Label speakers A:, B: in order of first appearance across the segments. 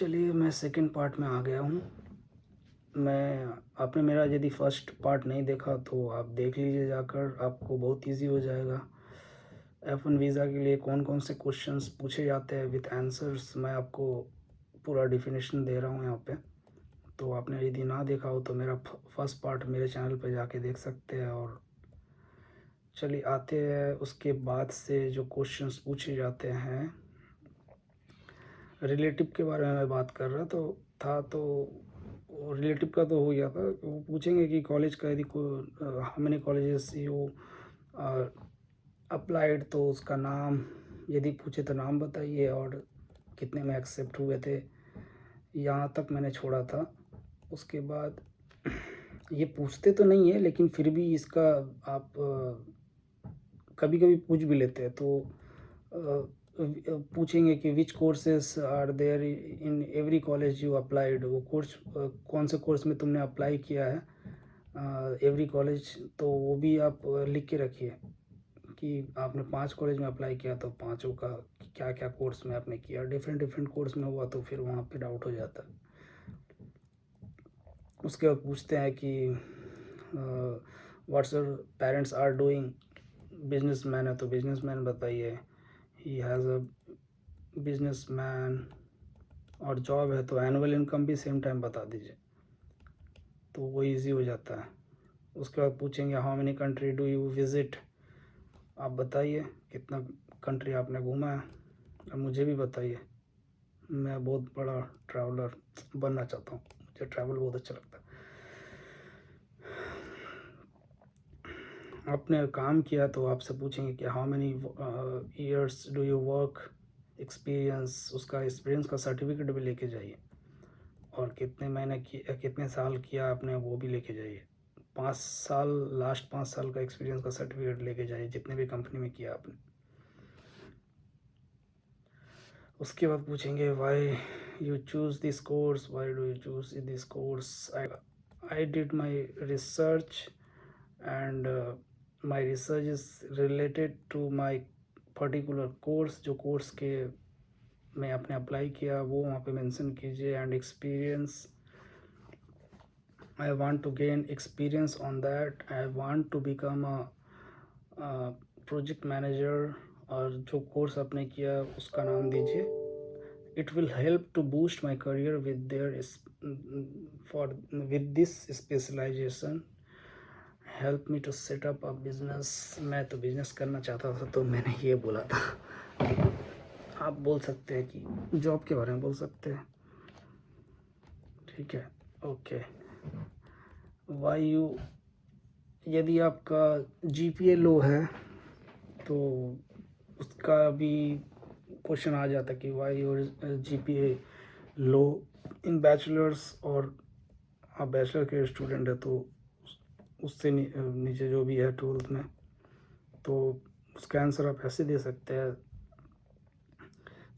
A: चलिए मैं second part में आ गया हूँ। मैं आपने मेरा यदि फर्स्ट पार्ट नहीं देखा तो आप देख लीजिए जाकर, आपको बहुत ईज़ी हो जाएगा। F1 वीज़ा के लिए कौन-कौन से क्वेश्चंस पूछे जाते हैं विथ आंसर्स मैं आपको पूरा डेफिनेशन दे रहा हूँ यहाँ पे। तो आपने यदि ना देखा हो तो मेरा फर्स्ट पार्ट मेरे चैनल पे जाके देख सकते हैं। और चलिए आते हैं उसके बाद से जो क्वेश्चंस पूछे जाते हैं, रिलेटिव के बारे में मैं बात कर रहा तो रिलेटिव का तो हो गया था। वो पूछेंगे कि कॉलेज का यदि को how many colleges you applied, तो उसका नाम यदि पूछे तो नाम बताइए और कितने में एक्सेप्ट हुए थे। यहाँ तक मैंने छोड़ा था। उसके बाद ये पूछते तो नहीं है लेकिन फिर भी इसका आप कभी कभी पूछ भी लेते हैं। तो पूछेंगे कि which courses are there in every college you applied, वो कोर्स कौन से कोर्स में तुमने अप्लाई किया है एवरी कॉलेज। तो वो भी आप लिख के रखिए कि आपने 5 कॉलेज में अप्लाई किया तो पाँचों का क्या क्या कोर्स में आपने किया। डिफरेंट डिफरेंट कोर्स में हुआ तो फिर वहाँ पे डाउट हो जाता है। उसके बाद पूछते हैं कि what's your parents are doing, businessman है तो बिजनेसमैन बताइए, ही हैज़ अ बिजनेसमैन। और जॉब है तो एनुअल इनकम भी सेम टाइम बता दीजिए, तो वो इजी हो जाता है। उसके बाद पूछेंगे how many country do you visit, आप बताइए कितना कंट्री आपने घूमा है। और मुझे भी बताइए, मैं बहुत बड़ा ट्रैवलर बनना चाहता हूँ, मुझे ट्रैवल बहुत अच्छा लगता है। आपने काम किया तो आपसे पूछेंगे कि how many years do you work experience, उसका एक्सपीरियंस का सर्टिफिकेट भी लेके जाइए। और कितने महीने किया, कितने साल किया आपने, वो भी लेके जाइए। 5 साल, लास्ट 5 साल का एक्सपीरियंस का सर्टिफिकेट लेके जाइए जितने भी कंपनी में किया आपने। उसके बाद पूछेंगे why you choose this course, why do you choose this course. I did my research and my research is related to my particular course. जो कोर्स के मैं आपने अप्लाई किया वो वहाँ पे मेंशन कीजिए। And experience, I want to gain experience on that. I want to become a project manager। और जो कोर्स आपने किया उसका नाम दीजिए। It will help to boost my career with their for with this specialization। Help me to set up a business। मैं तो business करना चाहता था तो मैंने ये बोला था। आप बोल सकते हैं कि जॉब के बारे में बोल सकते हैं, ठीक है। ओके, वाई यू, यदि आपका जीपीए लो है तो उसका भी क्वेश्चन आ जाता है कि why your GPA low in bachelors. और आप बैचलर के स्टूडेंट है तो उससे नीचे जो भी है 12th में, तो उसका आंसर आप ऐसे दे सकते हैं,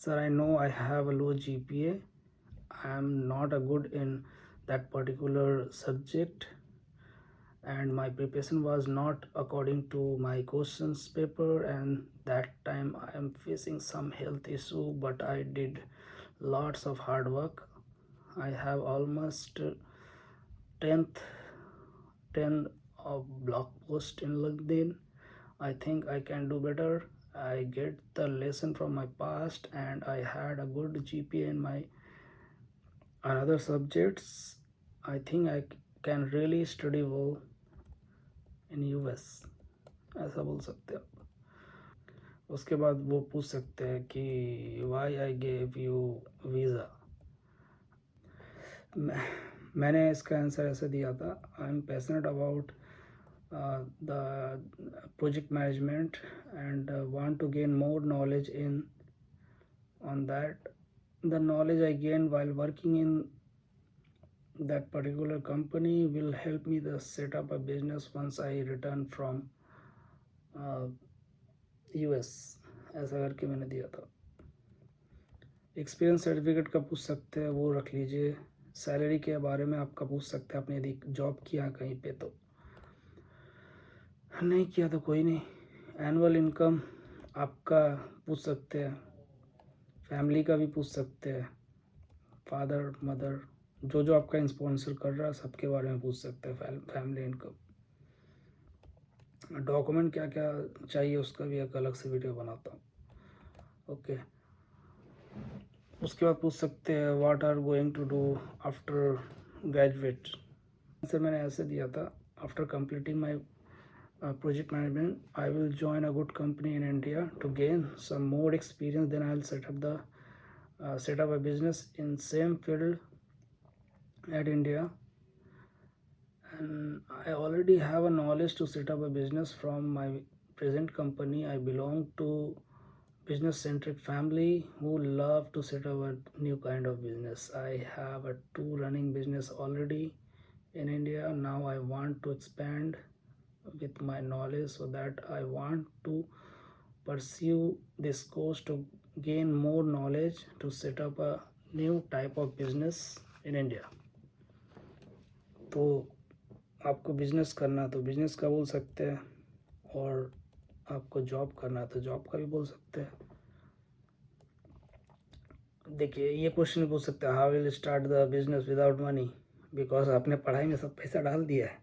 A: sir I know I have a low GPA, I am not a good in that particular subject and my preparation was not according to my questions paper, and that time I am facing some health issue, but I did lots of hard work. I have almost 10th 10 of blog post in LinkedIn. I think I can do better. I get the lesson from my past and I had a good GPA in my another subjects. I think I can really study well in US, ऐसा बोल सकते हैं। उसके बाद वो पूछ सकते हैं कि why I gave you visa. मैंने इसका आंसर ऐसे दिया था, I am passionate about the project management and want to gain more knowledge in on that. The knowledge I gain while working in that particular company will help me to set up a business once I return from US। ऐसा करके मैंने दिया था। Experience certificate का पूछ सकते हैं, वो रख लीजिए। सैलरी के बारे में आपका पूछ सकते हैं, आपने यदि जॉब किया कहीं पे तो। नहीं किया तो कोई नहीं। एनुअल इनकम आपका पूछ सकते हैं, फैमिली का भी पूछ सकते हैं, फादर मदर, जो जो आपका स्पॉन्सर कर रहा है सबके बारे में पूछ सकते हैं। फैमिली इनकम, डॉक्यूमेंट क्या क्या चाहिए उसका भी एक अलग से वीडियो बनाता हूँ। ओके, उसके बाद पूछ सकते हैं what are going to do after graduate. Answer मैंने ऐसे दिया था, after completing my project management, I will join a good company in India to gain some more experience. Then I will set up a business in same field at India, and I already have a knowledge to set up a business from my present company. I belong to business centric family who love to set up a new kind of business. I have a 2 running business already in India. Now I want to expand with my knowledge, so that I want to pursue this course to gain more knowledge to set up a new type of business in India. तो आपको business करना तो business का बोल सकते हैं, और आपको जॉब करना तो जॉब का भी बोल सकते हैं। देखिए, ये क्वेश्चन पूछ सकते हैं, how will start the business without money, because आपने पढ़ाई में सब पैसा डाल दिया है।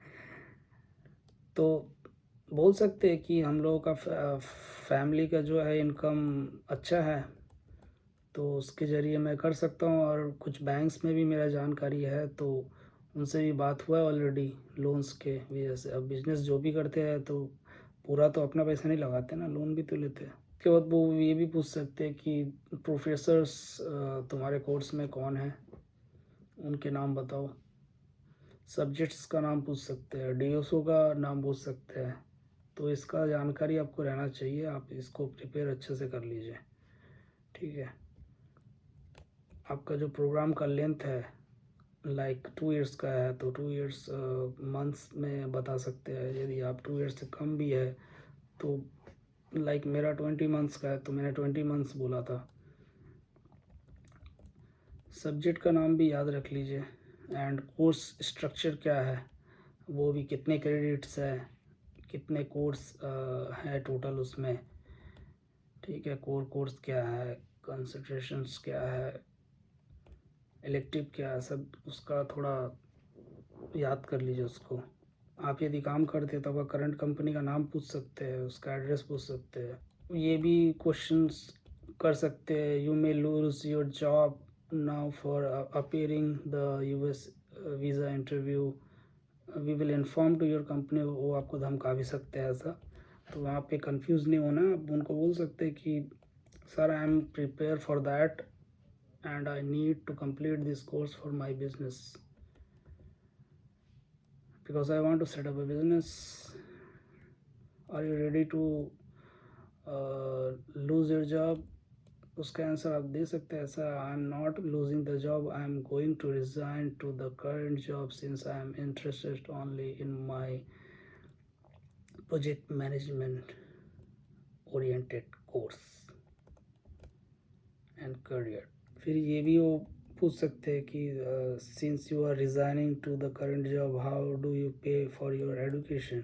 A: तो बोल सकते हैं कि हम लोगों का फैमिली का जो है इनकम अच्छा है, तो उसके ज़रिए मैं कर सकता हूँ। और कुछ बैंक्स में भी मेरा जानकारी है, तो उनसे भी बात हुआ है ऑलरेडी लोन्स के वजह से। अब बिज़नेस जो भी करते हैं तो पूरा तो अपना पैसा नहीं लगाते ना, लोन भी तो लेते हैं। उसके बाद वो ये भी पूछ सकते हैं कि प्रोफेसर्स तुम्हारे कोर्स में कौन है, उनके नाम बताओ। सब्जेक्ट्स का नाम पूछ सकते हैं, डीओसओ का नाम पूछ सकते हैं। तो इसका जानकारी आपको रहना चाहिए, आप इसको प्रिपेयर अच्छे से कर लीजिए, ठीक है। आपका जो प्रोग्राम का लेंथ है लाइक 2 इयर्स का है, तो 2 इयर्स मंथ्स में बता सकते हैं। यदि आप 2 इयर्स से कम भी है तो लाइक मेरा 20 मंथ्स का है, तो मैंने 20 मंथ्स बोला था। सब्जेक्ट का नाम भी याद रख लीजिए, एंड कोर्स स्ट्रक्चर क्या है, वो भी कितने क्रेडिट्स है, कितने कोर्स है टोटल उसमें, ठीक है। कोर कोर्स क्या है, कंसंट्रेशंस क्या है, इलेक्टिव क्या है, सब उसका थोड़ा याद कर लीजिए उसको। आप यदि काम करते हैं तो आपका करंट कंपनी का नाम पूछ सकते हैं, उसका एड्रेस पूछ सकते हैं। ये भी क्वेश्चंस कर सकते हैं, you may lose your job now for appearing the US visa interview, we will inform to your company. वो आपको धमका भी सकते हैं ऐसा, तो वहाँ पे कंफ्यूज नहीं होना। आप उनको बोल सकते हैं कि sir I am prepare for that and I need to complete this course for my business because I want to set up a business. Are you ready to lose your job? उसका answer आप दे सकते हैं ऐसा, I am not losing the job, I am going to resign to the current job since I am interested only in my project management oriented course and career. फिर ये भी वो पूछ सकते हैं कि since you are resigning to the current job how do you pay for your education.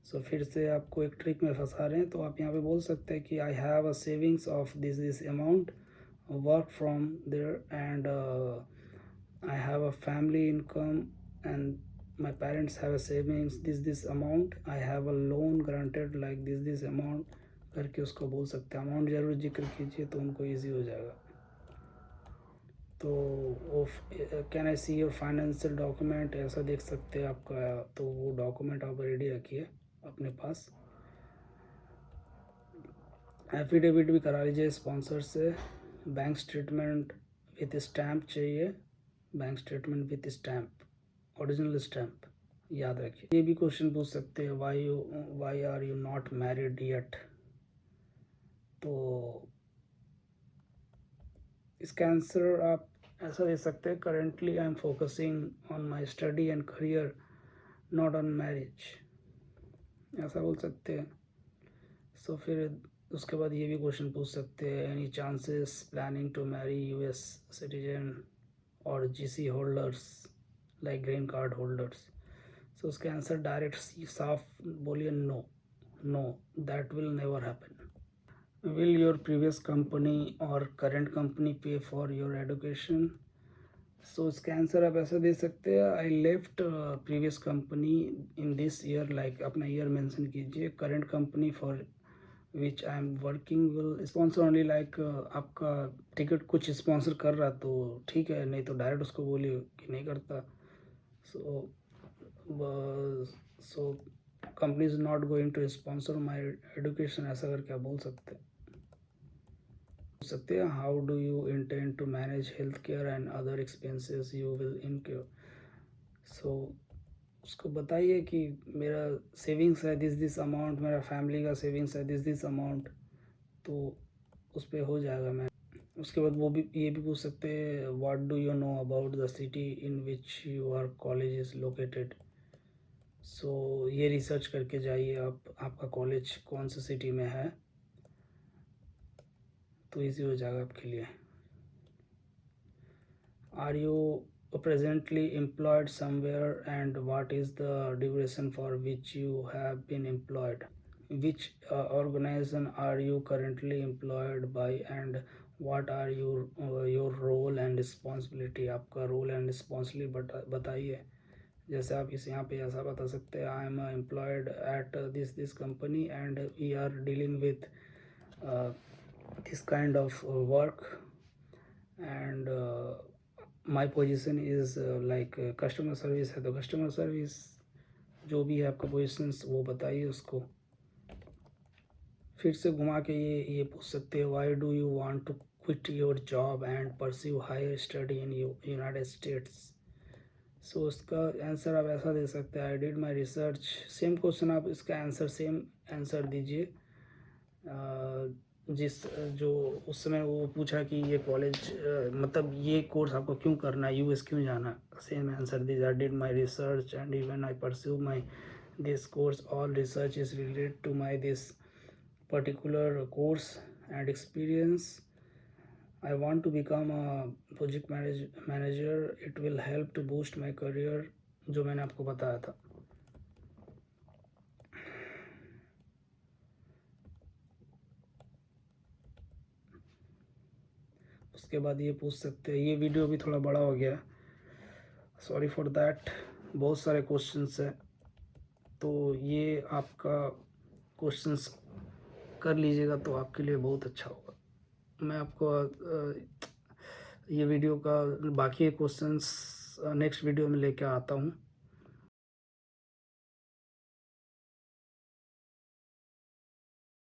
A: So फिर से आपको एक ट्रिक में फंसा रहे हैं, तो आप यहाँ पे बोल सकते हैं कि I have a savings of this amount, work from there, and I have a family income, and my parents have a savings this amount, I have a loan granted like this amount करके उसको बोल सकते हैं। Amount ज़रूर जिक्र कीजिए तो उनको ईजी हो जाएगा। तो वो can I see your financial document ऐसा देख सकते हैं आपका, तो वो डॉक्यूमेंट आप रेडी रखिए अपने पास। एफिडेविट भी करा लीजिए स्पॉन्सर से। बैंक स्टेटमेंट विथ स्टैम्प चाहिए, bank statement with stamp, original stamp याद रखिए। ये भी क्वेश्चन पूछ सकते हैं, why are you not married yet. तो इसका आंसर आप ऐसा दे सकते हैं, currently I am focusing on my study and career not on marriage, ऐसा बोल सकते हैं। सो फिर उसके बाद ये भी क्वेश्चन पूछ सकते हैं, any chances planning to marry US citizen और GC holders like green card holders. So उसके आंसर डायरेक्ट साफ बोलिए, no no, that will never happen. Will your previous company or current company pay for your education? सो इसका answer आप ऐसा दे सकते हैं, I left previous company in this year, like अपना ईयर मेंशन कीजिए, current company for which I am working will sponsor only, like आपका ticket कुछ स्पॉन्सर कर रहा तो ठीक है, नहीं तो डायरेक्ट उसको बोलिए कि नहीं करता। So so company is not going to sponsor my education, ऐसा करके आप बोल सकते हैं। How do you intend to manage health care and other expenses you will incur. So उसको बताइए कि मेरा सेविंग्स है दिस अमाउंट, मेरा फैमिली का सेविंग्स है दिस अमाउंट, तो उस पर हो जाएगा। मैं उसके बाद वो भी ये भी पूछ सकते हैं, what do you know about the city in which your college is located. So ये रिसर्च करके जाइए आप, आपका कॉलेज कौन सी सिटी में है, तो इजी हो जाएगा आपके लिए। Are you presently employed somewhere and what is the duration for which you have been employed, which organization are you currently employed by and what are your role and responsibility। आपका role and responsibility बताइए। जैसे आप इस यहाँ पे ऐसा बता सकते हैं, I am employed at this company and we are dealing with this kind of work and my position is like customer service है, तो कस्टमर सर्विस जो भी है आपका पोजिशंस वो बताइए उसको। फिर से घुमा के ये पूछ सकते हैं, why do you want to quit your job and pursue higher study in United States. So उसका आंसर आप ऐसा दे सकते हैं, I did my research. Same question आप इसका आंसर सेम आंसर दीजिए जिस जो उस समय वो पूछा कि ये कॉलेज मतलब ये कोर्स आपको क्यों करना है, यूएस क्यों जाना, सेम आंसर दीजिए, I did my research and even I pursue my this course, all research is related to my this particular course and experience, I want to become a project manager, it will help to boost my career, जो मैंने आपको बताया था। उसके बाद ये पूछ सकते हैं, ये वीडियो भी थोड़ा बड़ा हो गया, सॉरी फॉर दैट, बहुत सारे क्वेश्चंस हैं, तो ये आपका क्वेश्चंस कर लीजिएगा तो आपके लिए बहुत अच्छा होगा। मैं आपको ये वीडियो का बाकी क्वेश्चंस नेक्स्ट वीडियो में लेकर आता हूँ।